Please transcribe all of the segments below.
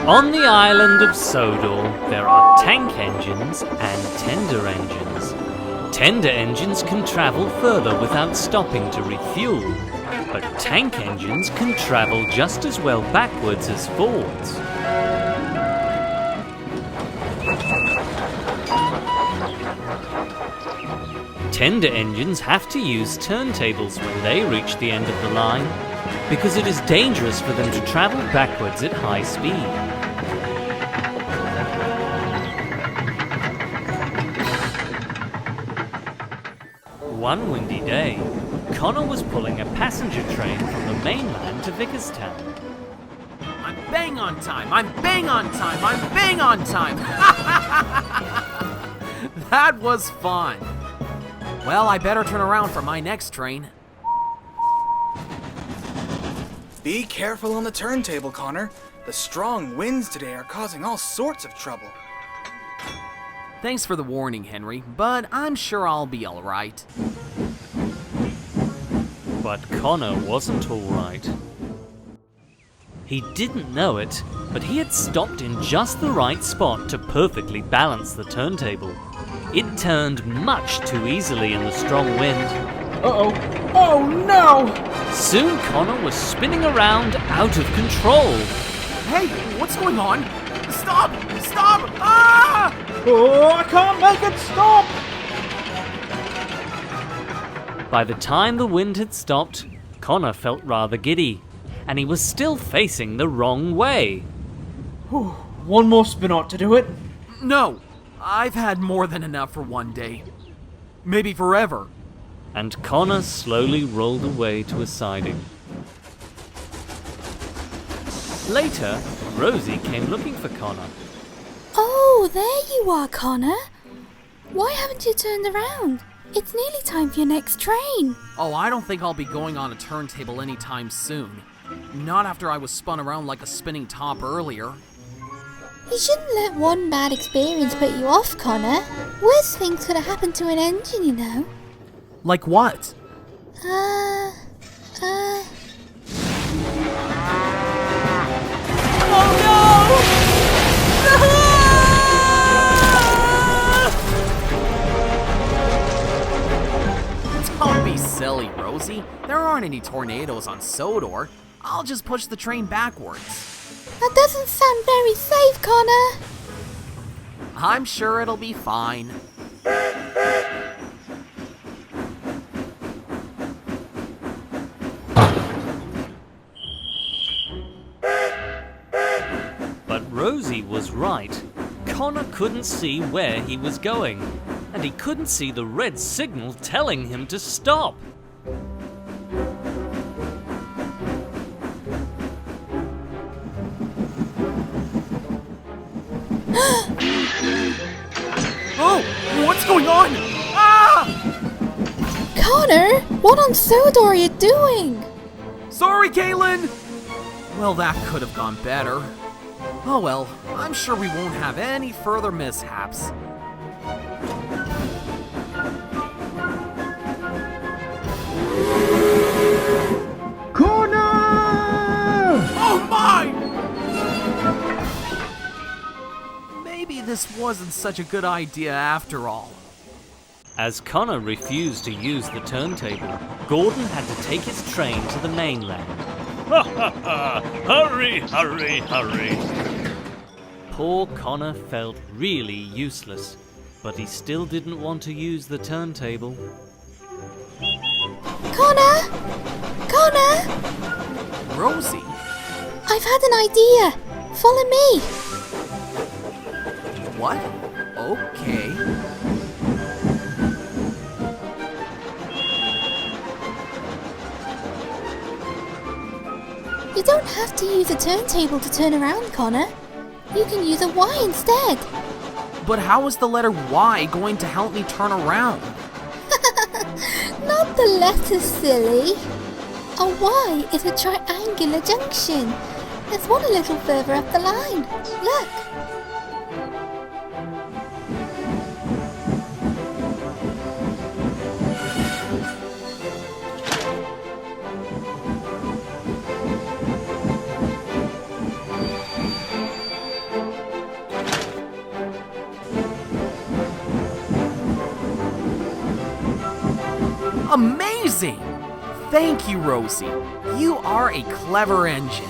On the island of Sodor, there are tank engines and tender engines. Tender engines can travel further without stopping to refuel, but tank engines can travel just as well backwards as forwards. Tender engines have to use turntables when they reach the end of the line, because it is dangerous for them to travel backwards at high speed. One windy day, Connor was pulling a passenger train from the mainland to Vickerstown. I'm bang on time! I'm bang on time! I'm bang on time! That was fun! Well, I better turn around for my next train. Be careful on the turntable, Connor. The strong winds today are causing all sorts of trouble. Thanks for the warning, Henry, but I'm sure I'll be alright. But Connor wasn't alright. He didn't know it, but he had stopped in just the right spot to perfectly balance the turntable. It turned much too easily in the strong wind. Uh-oh. Oh, no! Soon Connor was spinning around out of control. Hey, what's going on? Stop! Stop! Ah! Oh, I can't make it stop! By the time the wind had stopped, Connor felt rather giddy, and he was still facing the wrong way. Whew, one more spin ought to do it. No! I've had more than enough for one day. Maybe forever. And Connor slowly rolled away to a siding. Later, Rosie came looking for Connor. Oh, there you are, Connor. Why haven't you turned around? It's nearly time for your next train. Oh, I don't think I'll be going on a turntable anytime soon. Not after I was spun around like a spinning top earlier. You shouldn't let one bad experience put you off, Connor. Worse things could have happened to an engine, you know. Like what? Oh no! Don't be silly, Rosie. There aren't any tornadoes on Sodor. I'll just push the train backwards. That doesn't sound very safe, Connor. I'm sure it'll be fine. But Rosie was right. Connor couldn't see where he was going, and he couldn't see the red signal telling him to stop. Oh! What's going on? Ah! Connor, what on Sodor are you doing? Sorry, Caitlin! Well, that could have gone better. Oh well, I'm sure we won't have any further mishaps. Connor! Oh my! Maybe this wasn't such a good idea after all. As Connor refused to use the turntable, Gordon had to take his train to the mainland. Ha ha ha! Hurry, hurry, hurry! Poor Connor felt really useless, but he still didn't want to use the turntable. Connor! Connor! Rosie? I've had an idea. Follow me. What? Okay. You don't have to use a turntable to turn around, Connor. You can use a Y instead. But how is the letter Y going to help me turn around? Not the letter, silly. A Y is a triangular junction. There's one a little further up the line. Look. Amazing! Thank you, Rosie. You are a clever engine.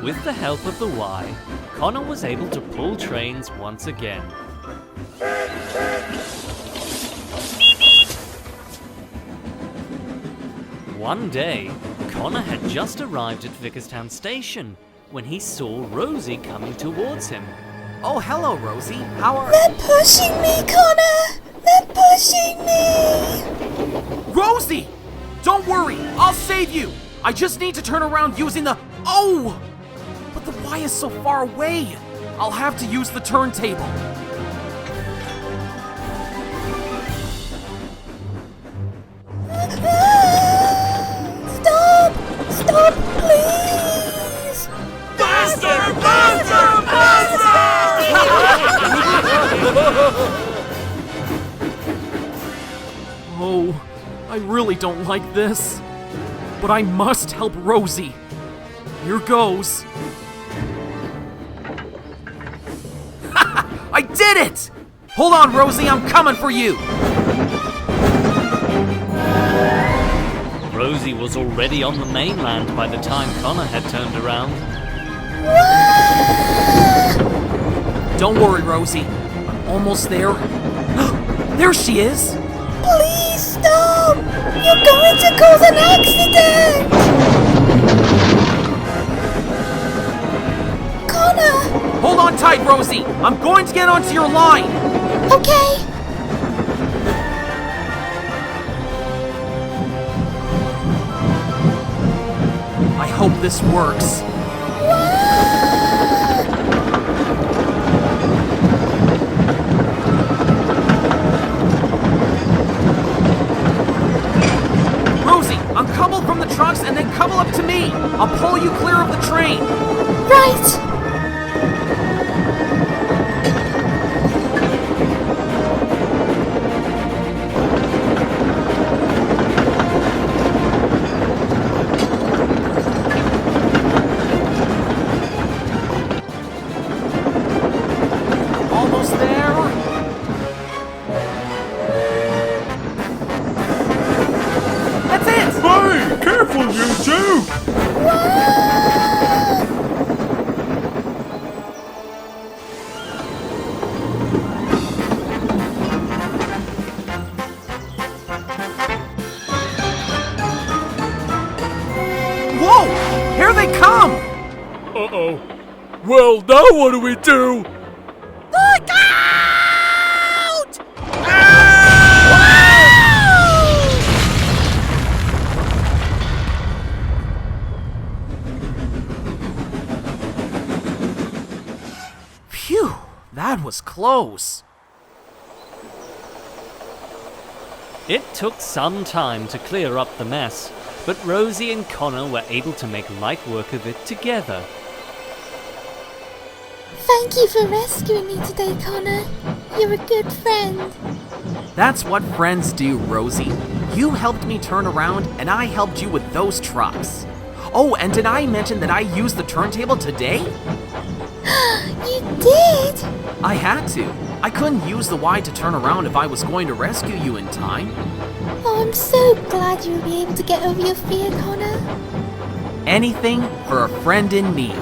With the help of the Y, Connor was able to pull trains once again. One day, Connor had just arrived at Vickerstown Station when he saw Rosie coming towards him. Oh, hello, Rosie. How are... They're pushing me, Connor! They're pushing me! Rosie! Don't worry, I'll save you! I just need to turn around using the... Oh! But the Y is so far away! I'll have to use the turntable. Stop! Stop, please! Faster! Faster! Oh, I really don't like this. But I must help Rosie. Here goes. I did it! Hold on, Rosie, I'm coming for you! Rosie was already on the mainland by the time Connor had turned around. Don't worry, Rosie. I'm almost there. There she is! Please stop! You're going to cause an accident! Connor! Hold on tight, Rosie! I'm going to get onto your line! Okay. I hope this works. Rosie, uncouple from the trucks and then couple up to me. I'll pull you clear of the train. Right. Almost there. That's it! Hey, careful you two! Whoa! Here they come! Uh-oh. Well, now what do we do? Look out! Phew, that was close. It took some time to clear up the mess, but Rosie and Connor were able to make light work of it together. Thank you for rescuing me today, Connor. You're a good friend. That's what friends do, Rosie. You helped me turn around, and I helped you with those trucks. Oh, and did I mention that I used the turntable today? You did? I had to. I couldn't use the Y to turn around if I was going to rescue you in time. Oh, I'm so glad you'll be able to get over your fear, Connor. Anything for a friend in need.